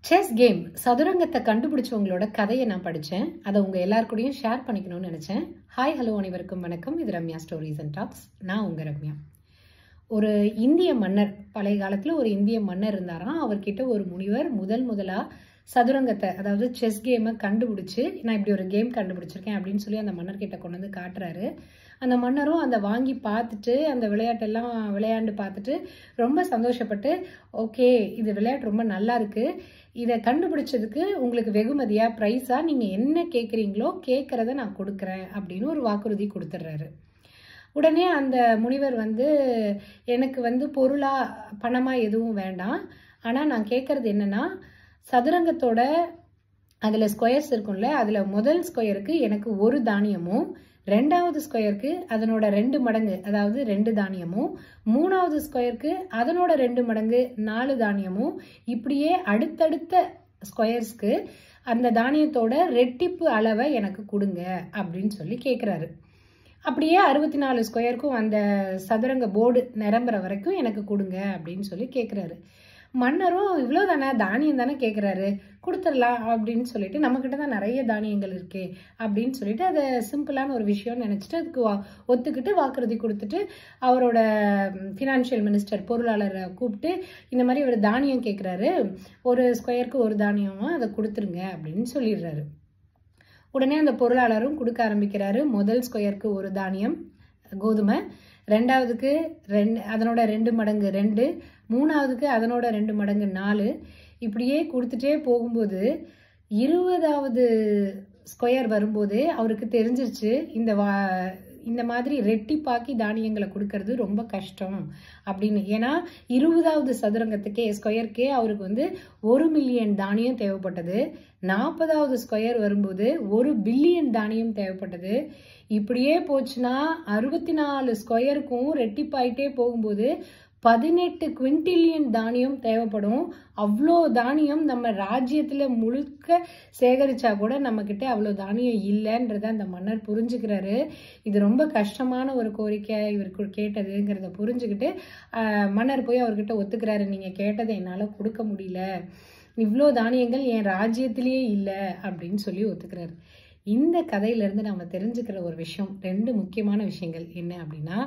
Chess game சதுரங்கத்தை கண்டுபிடிச்சவங்களோட கதையை நான் படித்தேன். அதை உங்கள் எல்லாருக்கூடையும் ஷேர் பண்ணிக்கணும்னு நினச்சேன். ஹாய் ஹலோ அனைவருக்கும் வணக்கம். இது ரம்யா ஸ்டோரிஸ் அண்ட் டாக்ஸ். நான் உங்கள் ரம்யா. ஒரு இந்திய மன்னர், பழைய காலத்தில் ஒரு இந்திய மன்னர் இருந்தாராம். அவர்கிட்ட ஒரு முனிவர் முதலாக சதுரங்கத்தை, அதாவது செஸ் கேமை கண்டுபிடிச்சி, நான் இப்படி ஒரு கேம் கண்டுபிடிச்சிருக்கேன் அப்படின்னு சொல்லி அந்த மன்னர்கிட்ட கொண்டு வந்து காட்டுறாரு. அந்த மன்னரும் அதை வாங்கி பார்த்துட்டு அந்த விளையாட்டெல்லாம் விளையாண்டு பார்த்துட்டு ரொம்ப சந்தோஷப்பட்டு, ஓகே இது விளையாட்டு ரொம்ப நல்லா இருக்கு, இதை கண்டுபிடிச்சதுக்கு உங்களுக்கு வெகுமதியா ப்ரைஸா நீங்கள் என்ன கேட்குறீங்களோ கேட்குறத நான் கொடுக்குறேன் அப்படின்னு ஒரு வாக்குறுதி கொடுத்துட்றாரு. உடனே அந்த முனிவர் எனக்கு பொருளா பணமா எதுவும் வேண்டாம், ஆனால் நான் கேட்கறது என்னன்னா, சதுரங்கத்தோட அதில் ஸ்கொயர்ஸ் இருக்கும்ல, அதில் முதல் ஸ்கொயருக்கு எனக்கு ஒரு தானியமும், ரெண்டாவது ஸ்கொயருக்கு அதனோட 2 மடங்கு அதாவது 2 தானியமும், மூணாவது ஸ்கொயருக்கு அதனோட 2 மடங்கு 4 தானியமும், இப்படியே அடுத்தடுத்த ஸ்கொயர்ஸ்க்கு அந்த தானியத்தோட ரெட்டிப்பு அளவை எனக்கு கொடுங்க அப்படின்னு சொல்லி கேட்குறாரு. அப்படியே 64 ஸ்கொயருக்கும் அந்த சதுரங்க போர்டு நிரம்புற வரைக்கும் எனக்கு கொடுங்க அப்படின்னு சொல்லி கேட்குறாரு. மன்னரும் இவ்வளோ தானே, தானியம் தானே கேட்குறாரு, கொடுத்துடலாம் அப்படின்னு சொல்லிட்டு, நம்மக்கிட்ட தான் நிறைய தானியங்கள் இருக்கே அப்படின்னு சொல்லிட்டு அதை சிம்பிளான ஒரு விஷயம்னு நினச்சிட்டு அதுக்கு ஒத்துக்கிட்டு வாக்குறுதி கொடுத்துட்டு அவரோட ஃபினான்ஷியல் மினிஸ்டர், பொருளாளரை கூப்பிட்டு, இந்த மாதிரி ஒரு தானியம் கேட்குறாரு, ஒரு ஸ்கொயருக்கு ஒரு தானியமாக அதை கொடுத்துருங்க அப்படின்னு சொல்லிடுறாரு. உடனே அந்த பொருளாளரும் கொடுக்க ஆரம்பிக்கிறாரு. முதல் ஸ்கொயருக்கு ஒரு தானியம் கோதுமை, ரெண்டாவதுக்கு அதனோட 2 மடங்கு 2, மூணாவதுக்கு அதனோட 2 மடங்கு 4, இப்படியே கொடுத்துட்டே போகும்போது 20வது ஸ்கொயர் வரும்போது அவருக்கு தெரிஞ்சிருச்சு, இந்த மாதிரி ரெட்டிப்பாக்கி தானியங்களை கொடுக்கறது ரொம்ப கஷ்டம் அப்படின்னு. ஏன்னா 20வது சதுரங்கத்துக்கே ஸ்கொயருக்கே அவருக்கு 1 மில்லியன் தானியம் தேவைப்பட்டது. 40வது ஸ்கொயர் வரும்போது 1 பில்லியன் தானியம் தேவைப்பட்டது. இப்படியே போச்சுன்னா 64 ஸ்கொயருக்கும் ரெட்டிப்பாயிட்டே போகும்போது 18 குவிண்டிலியன் தானியம் தேவைப்படும். அவ்வளோ தானியம் நம்ம ராஜ்யத்தில் முழுக்க சேகரிச்சா கூட நம்மக்கிட்ட அவ்வளோ தானியம் இல்லைன்றத அந்த மன்னர் புரிஞ்சுக்கிறாரு. இது ரொம்ப கஷ்டமான ஒரு கோரிக்கை இவருக்கு கேட்டதுங்கிறத புரிஞ்சுக்கிட்டு மன்னர் போய் அவர்கிட்ட ஒத்துக்கிறாரு. நீங்கள் கேட்டதை என்னால் கொடுக்க முடியல, இவ்வளோ தானியங்கள் என் ராஜ்யத்திலேயே இல்லை அப்படின்னு சொல்லி ஒத்துக்கிறாரு. இந்த கதையிலேருந்து நம்ம தெரிஞ்சுக்கிற ஒரு விஷயம், 2 முக்கியமான விஷயங்கள் என்ன அப்படின்னா,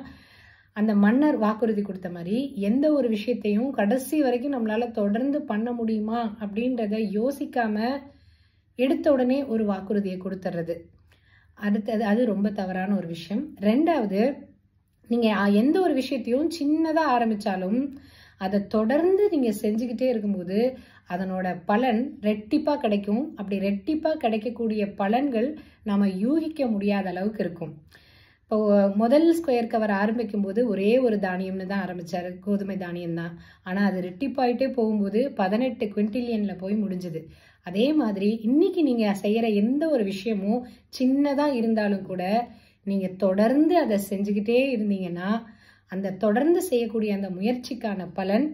அந்த மன்னர் வாக்குறுதி கொடுத்த மாதிரி எந்த ஒரு விஷயத்தையும் கடைசி வரைக்கும் நம்மளால தொடர்ந்து பண்ண முடியுமா அப்படின்றத யோசிக்காம எடுத்த உடனே ஒரு வாக்குறுதியை கொடுத்துறது, அது ரொம்ப தவறான ஒரு விஷயம். ரெண்டாவது, நீங்க எந்த ஒரு விஷயத்தையும் சின்னதா ஆரம்பிச்சாலும் அதை தொடர்ந்து நீங்க செஞ்சுக்கிட்டே இருக்கும்போது அதனோட பலன் ரெட்டிப்பா கிடைக்கும். அப்படி ரெட்டிப்பா கிடைக்கக்கூடிய பலன்கள் நாம யூகிக்க முடியாத அளவுக்கு இருக்கும். இப்போ முதல் ஸ்கொயருக்கு அவர் ஆரம்பிக்கும் போது ஒரே ஒரு தானியம்னு தான் ஆரம்பிச்சாரு, கோதுமை தானியம் தான். ஆனா அது ரெட்டிப்பாயிட்டே போகும்போது 18 குவிண்டிலியன்ல போய் முடிஞ்சது. அதே மாதிரி இன்னைக்கு நீங்க செய்யற எந்த ஒரு விஷயமும் சின்னதா இருந்தாலும் கூட நீங்க தொடர்ந்து அதை செஞ்சுக்கிட்டே இருந்தீங்கன்னா அந்த தொடர்ந்து செய்யக்கூடிய அந்த முயற்சிக்கான பலன்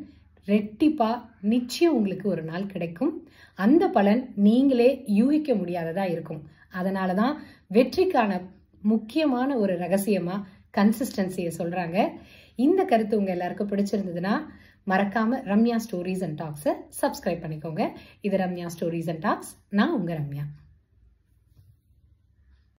ரெட்டிப்பா நிச்சயம் உங்களுக்கு ஒரு நாள் கிடைக்கும். அந்த பலன் நீங்களே யூகிக்க முடியாததா இருக்கும். அதனாலதான் வெற்றிக்கான முக்கியமான ஒரு ரகசியமா கன்சிஸ்டன்சியை சொல்றாங்க. இந்த கருத்து உங்க எல்லாருக்கும் பிடிச்சிருந்ததுன்னா மறக்காம ரம்யா ஸ்டோரிஸ் அண்ட் டாக்ஸை சப்ஸ்கிரைப் பண்ணிக்கோங்க. இது ரம்யா ஸ்டோரிஸ் அண்ட் டாக்ஸ். நான் உங்க ரம்யா.